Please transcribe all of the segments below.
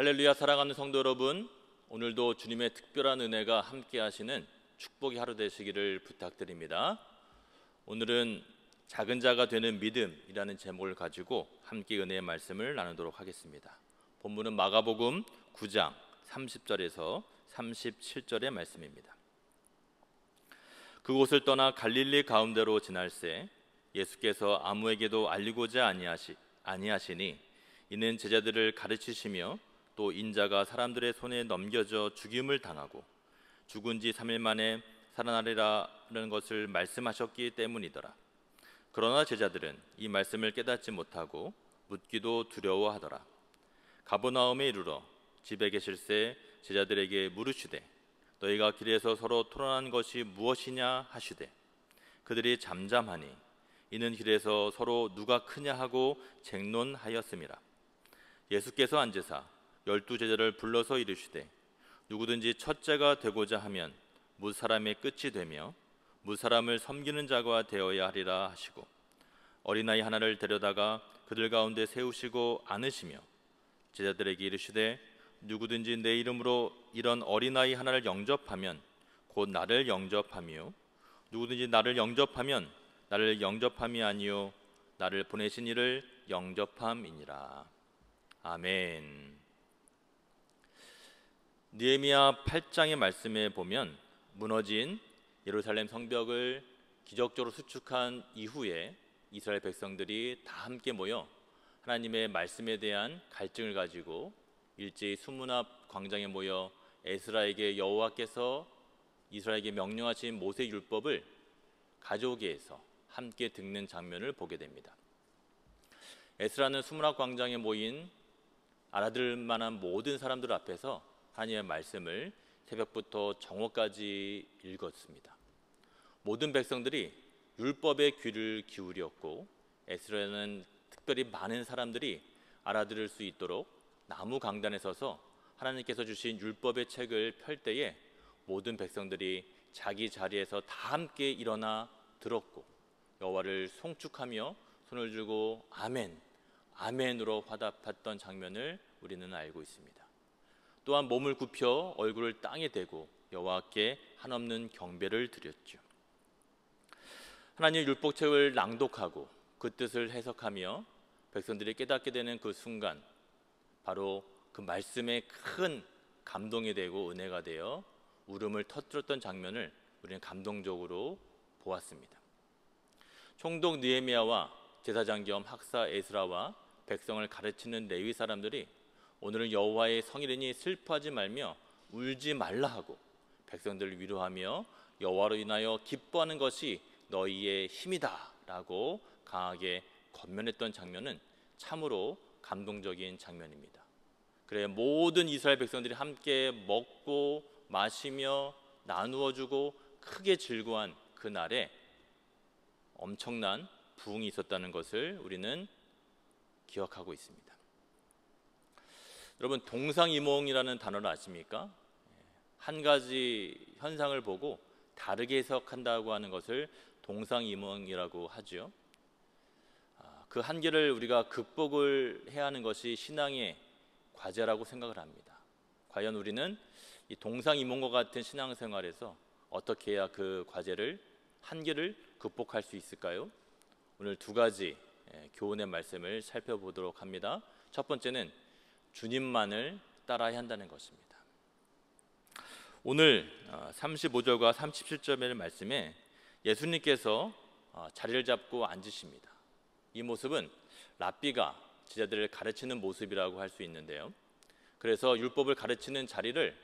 할렐루야. 사랑하는 성도 여러분, 오늘도 주님의 특별한 은혜가 함께 하시는 축복의 하루 되시기를 부탁드립니다. 오늘은 작은 자가 되는 믿음이라는 제목을 가지고 함께 은혜의 말씀을 나누도록 하겠습니다. 본문은 마가복음 9장 30절에서 37절의 말씀입니다. 그곳을 떠나 갈릴리 가운데로 지날새 예수께서 아무에게도 알리고자 아니하시니 이는 제자들을 가르치시며 또 인자가 사람들의 손에 넘겨져 죽임을 당하고 죽은 지 3일 만에 살아나리라는 것을 말씀하셨기 때문이더라. 그러나 제자들은 이 말씀을 깨닫지 못하고 묻기도 두려워하더라. 가버나움에 이르러 집에 계실새 제자들에게 물으시되 너희가 길에서 서로 토론한 것이 무엇이냐 하시되 그들이 잠잠하니 이는 길에서 서로 누가 크냐 하고 쟁론하였음이라. 예수께서 앉으사 12 제자를 불러서 이르시되 누구든지 첫째가 되고자 하면 무사람의 끝이 되며 무사람을 섬기는 자가 되어야 하리라 하시고 어린아이 하나를 데려다가 그들 가운데 세우시고 안으시며 제자들에게 이르시되 누구든지 내 이름으로 이런 어린아이 하나를 영접하면 곧 나를 영접하며 누구든지 나를 영접하면 나를 영접함이 아니요 나를 보내신 이를 영접함이니라. 아멘. 느헤미야 8장의 말씀에 보면 무너진 예루살렘 성벽을 기적적으로 수축한 이후에 이스라엘 백성들이 다 함께 모여 하나님의 말씀에 대한 갈증을 가지고 일제히 수문 앞 광장에 모여 에스라에게 여호와께서 이스라엘에게 명령하신 모세 율법을 가져오기 위해서 함께 듣는 장면을 보게 됩니다. 에스라는 수문 앞 광장에 모인 알아들 만한 모든 사람들 앞에서 하나님의 말씀을 새벽부터 정오까지 읽었습니다. 모든 백성들이 율법에 귀를 기울였고 에스라는 특별히 많은 사람들이 알아들을 수 있도록 나무 강단에 서서 하나님께서 주신 율법의 책을 펼 때에 모든 백성들이 자기 자리에서 다 함께 일어나 들었고 여호와를 송축하며 손을 들고 아멘, 아멘으로 화답했던 장면을 우리는 알고 있습니다. 또한 몸을 굽혀 얼굴을 땅에 대고 여호와께 한없는 경배를 드렸죠. 하나님의 율법책을 낭독하고 그 뜻을 해석하며 백성들이 깨닫게 되는 그 순간 바로 그 말씀에 큰 감동이 되고 은혜가 되어 울음을 터뜨렸던 장면을 우리는 감동적으로 보았습니다. 총독 느헤미야와 제사장 겸 학사 에스라와 백성을 가르치는 레위 사람들이 오늘은 여호와의 성일이니 슬퍼하지 말며 울지 말라 하고 백성들을 위로하며 여호와로 인하여 기뻐하는 것이 너희의 힘이다 라고 강하게 권면했던 장면은 참으로 감동적인 장면입니다. 그래 모든 이스라엘 백성들이 함께 먹고 마시며 나누어주고 크게 즐거워한 그날에 엄청난 부흥이 있었다는 것을 우리는 기억하고 있습니다. 여러분 동상이몽이라는 단어를 아십니까? 한 가지 현상을 보고 다르게 해석한다고 하는 것을 동상이몽이라고 하죠. 그 한계를 우리가 극복을 해야 하는 것이 신앙의 과제라고 생각을 합니다. 과연 우리는 이 동상이몽과 같은 신앙생활에서 어떻게 해야 그 과제를 한계를 극복할 수 있을까요? 오늘 두 가지 교훈의 말씀을 살펴보도록 합니다. 첫 번째는 주님만을 따라야 한다는 것입니다. 오늘 35절과 37절의 말씀에 예수님께서 자리를 잡고 앉으십니다. 이 모습은 랍비가 제자들을 가르치는 모습이라고 할 수 있는데요. 그래서 율법을 가르치는 자리를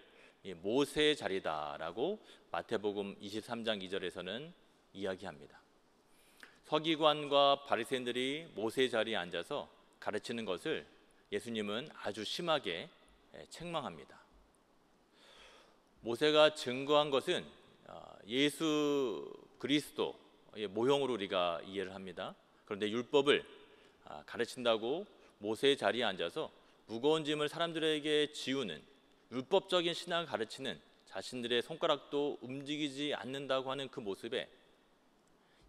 모세의 자리다라고 마태복음 23장 2절에서는 이야기합니다. 서기관과 바리새인들이 모세의 자리에 앉아서 가르치는 것을 예수님은 아주 심하게 책망합니다. 모세가 증거한 것은 예수 그리스도의 모형으로 우리가 이해를 합니다. 그런데 율법을 가르친다고 모세의 자리에 앉아서 무거운 짐을 사람들에게 지우는 율법적인 신앙을 가르치는 자신들의 손가락도 움직이지 않는다고 하는 그 모습에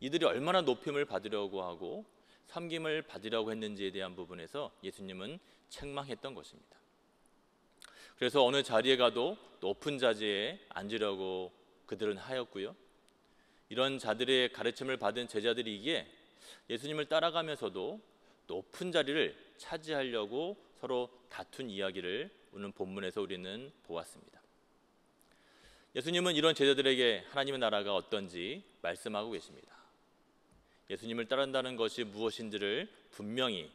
이들이 얼마나 높임을 받으려고 하고 섬김을 받으려고 했는지에 대한 부분에서 예수님은 책망했던 것입니다. 그래서 어느 자리에 가도 높은 자리에 앉으려고 그들은 하였고요. 이런 자들의 가르침을 받은 제자들이기에 예수님을 따라가면서도 높은 자리를 차지하려고 서로 다툰 이야기를 오늘 본문에서 우리는 보았습니다. 예수님은 이런 제자들에게 하나님의 나라가 어떤지 말씀하고 계십니다. 예수님을 따른다는 것이 무엇인지를 분명히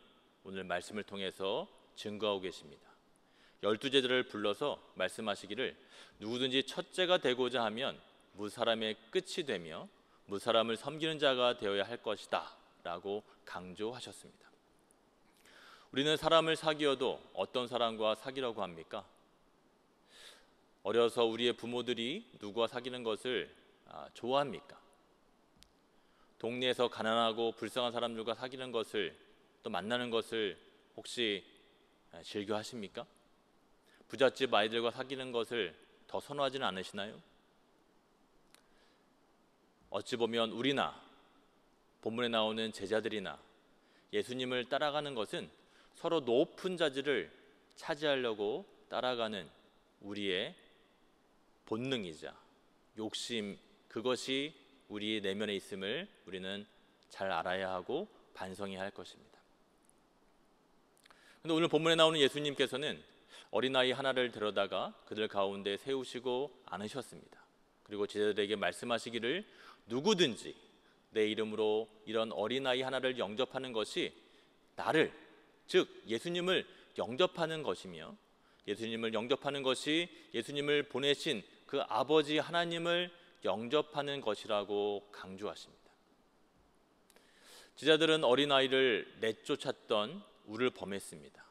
오늘 말씀을 통해서 증거하고 계십니다. 12제자를 불러서 말씀하시기를 누구든지 첫째가 되고자 하면 무사람의 끝이 되며 무사람을 섬기는 자가 되어야 할 것이다 라고 강조하셨습니다. 우리는 사람을 사귀어도 어떤 사람과 사귀려고 합니까? 어려서 우리의 부모들이 누구와 사귀는 것을 좋아합니까? 동네에서 가난하고 불쌍한 사람들과 사귀는 것을 또 만나는 것을 혹시 즐겨 하십니까? 부잣집 아이들과 사귀는 것을 더 선호하지는 않으시나요? 어찌 보면 우리나 본문에 나오는 제자들이나 예수님을 따라가는 것은 서로 높은 자리를 차지하려고 따라가는 우리의 본능이자 욕심, 그것이 우리 내면에 있음을 우리는 잘 알아야 하고 반성해야 할 것입니다. 그런데 오늘 본문에 나오는 예수님께서는 어린아이 하나를 데려다가 그들 가운데 세우시고 안으셨습니다. 그리고 제자들에게 말씀하시기를 누구든지 내 이름으로 이런 어린아이 하나를 영접하는 것이 나를, 즉 예수님을 영접하는 것이며 예수님을 영접하는 것이 예수님을 보내신 그 아버지 하나님을 영접하는 것이라고 강조하십니다. 제자들은 어린아이를 내쫓았던 우를 범했습니다.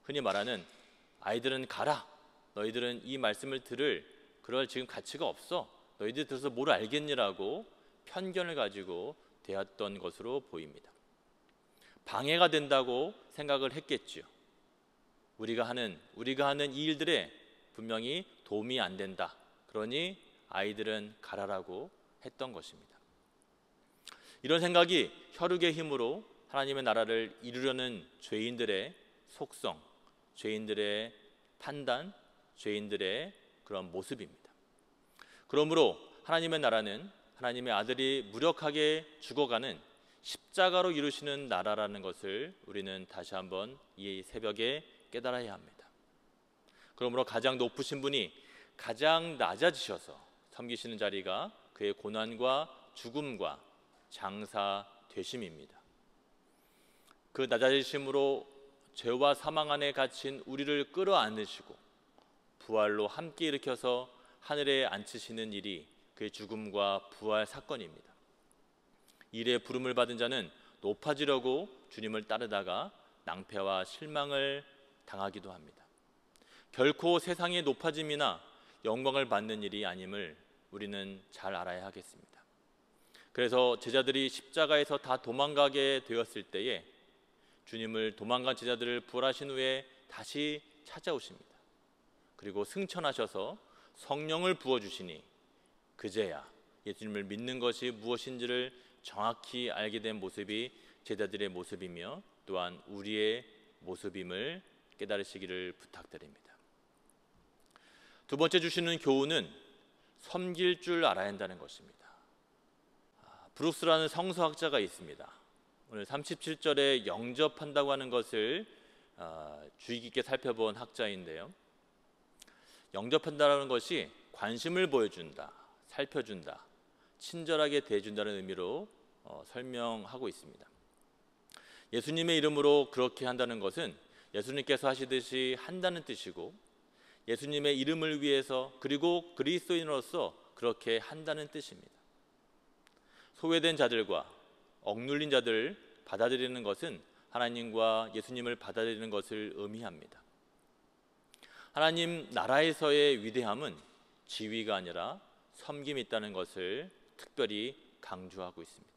흔히 말하는 아이들은 가라, 너희들은 이 말씀을 들을 그럴 지금 가치가 없어, 너희들 들어서 뭘 알겠니라고 편견을 가지고 대했던 것으로 보입니다. 방해가 된다고 생각을 했겠지요. 우리가 하는 이 일들에 분명히 도움이 안 된다. 그러니 아이들은 가라라고 했던 것입니다. 이런 생각이 혈육의 힘으로 하나님의 나라를 이루려는 죄인들의 속성, 죄인들의 판단, 죄인들의 그런 모습입니다. 그러므로 하나님의 나라는 하나님의 아들이 무력하게 죽어가는 십자가로 이루시는 나라라는 것을 우리는 다시 한번 이 새벽에 깨달아야 합니다. 그러므로 가장 높으신 분이 가장 낮아지셔서 섬기시는 자리가 그의 고난과 죽음과 장사 되심입니다. 그 낮아지심으로 죄와 사망 안에 갇힌 우리를 끌어안으시고 부활로 함께 일으켜서 하늘에 앉히시는 일이 그의 죽음과 부활 사건입니다. 일에 부름을 받은 자는 높아지려고 주님을 따르다가 낭패와 실망을 당하기도 합니다. 결코 세상의 높아짐이나 영광을 받는 일이 아님을 우리는 잘 알아야 하겠습니다. 그래서 제자들이 십자가에서 다 도망가게 되었을 때에 주님을 도망간 제자들을 부활하신 후에 다시 찾아오십니다. 그리고 승천하셔서 성령을 부어주시니 그제야 예수님을 믿는 것이 무엇인지를 정확히 알게 된 모습이 제자들의 모습이며 또한 우리의 모습임을 깨달으시기를 부탁드립니다. 두 번째 주시는 교훈은 섬길 줄 알아야 한다는 것입니다. 브룩스라는 성서학자가 있습니다. 오늘 37절에 영접한다고 하는 것을 주의 깊게 살펴본 학자인데요. 영접한다는 것이 관심을 보여준다, 살펴준다, 친절하게 대해준다는 의미로 설명하고 있습니다. 예수님의 이름으로 그렇게 한다는 것은 예수님께서 하시듯이 한다는 뜻이고 예수님의 이름을 위해서 그리고 그리스도인으로서 그렇게 한다는 뜻입니다. 소외된 자들과 억눌린 자들을 받아들이는 것은 하나님과 예수님을 받아들이는 것을 의미합니다. 하나님 나라에서의 위대함은 지위가 아니라 섬김이 있다는 것을 특별히 강조하고 있습니다.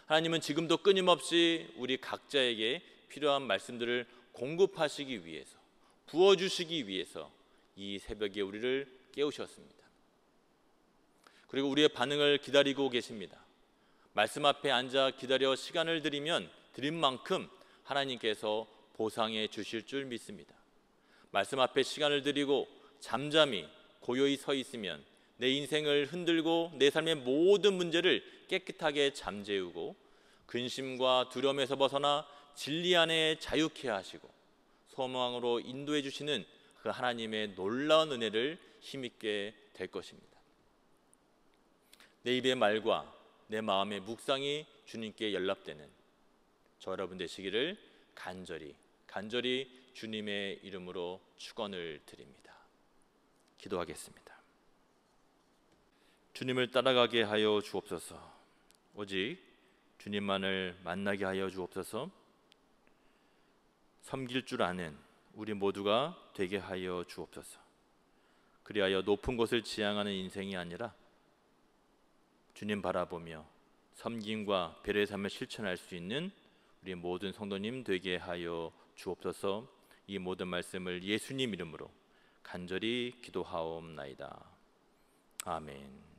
하나님은 지금도 끊임없이 우리 각자에게 필요한 말씀들을 공급하시기 위해서, 부어주시기 위해서 이 새벽에 우리를 깨우셨습니다. 그리고 우리의 반응을 기다리고 계십니다. 말씀 앞에 앉아 기다려 시간을 드린 만큼 하나님께서 보상해 주실 줄 믿습니다. 말씀 앞에 시간을 들이고 잠잠히 고요히 서 있으면 내 인생을 흔들고 내 삶의 모든 문제를 깨끗하게 잠재우고 근심과 두려움에서 벗어나 진리 안에 자유케 하시고 소망으로 인도해 주시는 그 하나님의 놀라운 은혜를 힘있게 될 것입니다. 내 입의 말과 내 마음의 묵상이 주님께 연락되는 저 여러분 되시기를 간절히 주님의 이름으로 축원을 드립니다. 기도하겠습니다. 주님을 따라가게 하여 주옵소서. 오직 주님만을 만나게 하여 주옵소서. 섬길 줄 아는 우리 모두가 되게 하여 주옵소서. 그리하여 높은 곳을 지향하는 인생이 아니라 주님 바라보며 섬김과 배려의 삶을 실천할 수 있는 우리 모든 성도님 되게 하여 주옵소서. 이 모든 말씀을 예수님 이름으로 간절히 기도하옵나이다. 아멘.